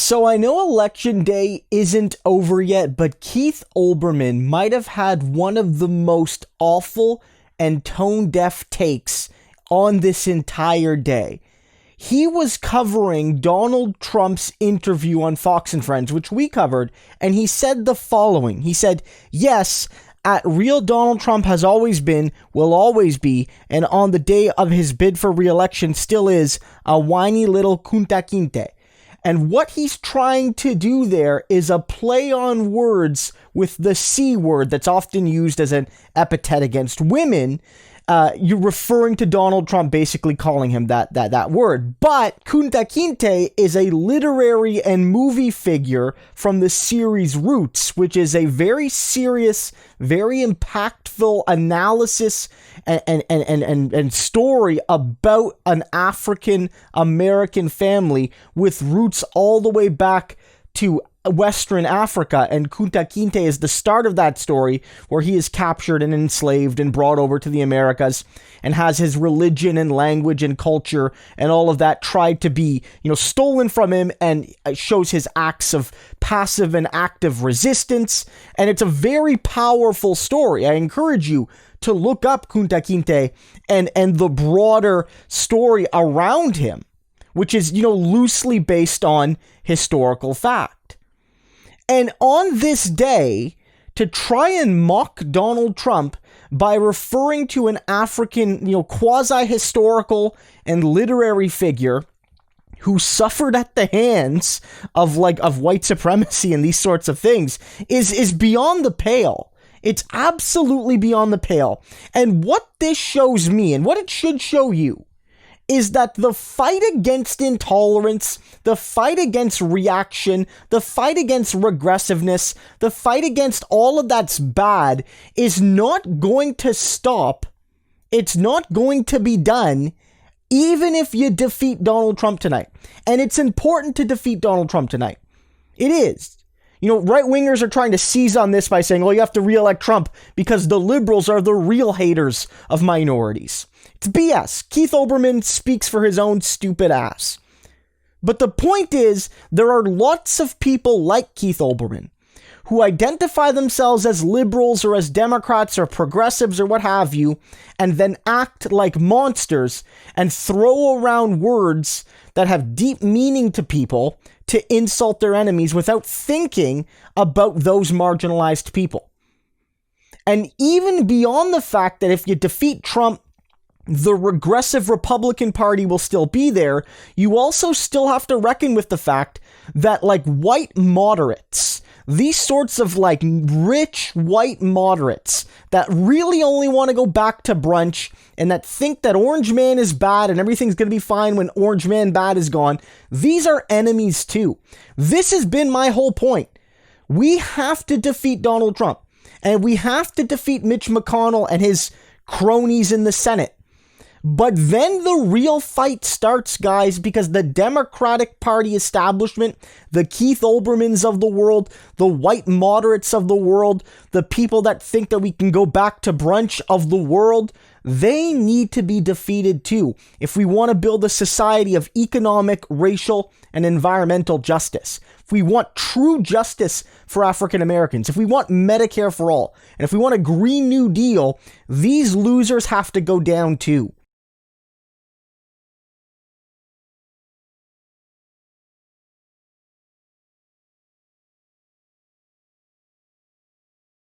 So I know election day isn't over yet, but Keith Olbermann might have had one of the most awful and tone-deaf takes on this entire day. He was covering Donald Trump's interview on Fox and Friends, which we covered, and he said the following. He said, yes, at real Donald Trump has always been, will always be, and on the day of his bid for re-election still is, a whiny little Kunta Kinte. And what he's trying to do there is a play on words with the C word that's often used as an epithet against women. You're referring to Donald Trump, basically calling him that word. But Kunta Kinte is a literary and movie figure from the series Roots, which is a very serious, very impactful analysis and story about an African American family with roots all the way back to Western Africa, and Kunta Kinte is the start of that story, where he is captured and enslaved and brought over to the Americas and has his religion and language and culture and all of that tried to be, stolen from him, and shows his acts of passive and active resistance. And it's a very powerful story. I encourage you to look up Kunta Kinte and the broader story around him, which is, loosely based on historical fact. And on this day, to try and mock Donald Trump by referring to an African, quasi-historical and literary figure who suffered at the hands of white supremacy and these sorts of things is beyond the pale. It's absolutely beyond the pale. And what this shows me, and what it should show you, is that the fight against intolerance, the fight against reaction, the fight against regressiveness, the fight against all of that's bad is not going to stop. It's not going to be done, even if you defeat Donald Trump tonight. And it's important to defeat Donald Trump tonight. It is. Right-wingers are trying to seize on this by saying, you have to re-elect Trump because the liberals are the real haters of minorities. It's BS. Keith Olbermann speaks for his own stupid ass. But the point is, there are lots of people like Keith Olbermann who identify themselves as liberals or as Democrats or progressives or what have you, and then act like monsters and throw around words that have deep meaning to people to insult their enemies without thinking about those marginalized people. And even beyond the fact that if you defeat Trump, the regressive Republican Party will still be there, you also still have to reckon with the fact that white moderates, these sorts of rich white moderates that really only want to go back to brunch and that think that Orange Man is bad and everything's going to be fine when Orange Man bad is gone, these are enemies too. This has been my whole point. We have to defeat Donald Trump, and we have to defeat Mitch McConnell and his cronies in the Senate. But then the real fight starts, guys, because the Democratic Party establishment, the Keith Olbermanns of the world, the white moderates of the world, the people that think that we can go back to brunch of the world, they need to be defeated too if we want to build a society of economic, racial, and environmental justice. If we want true justice for African Americans, if we want Medicare for all, and if we want a Green New Deal, these losers have to go down too.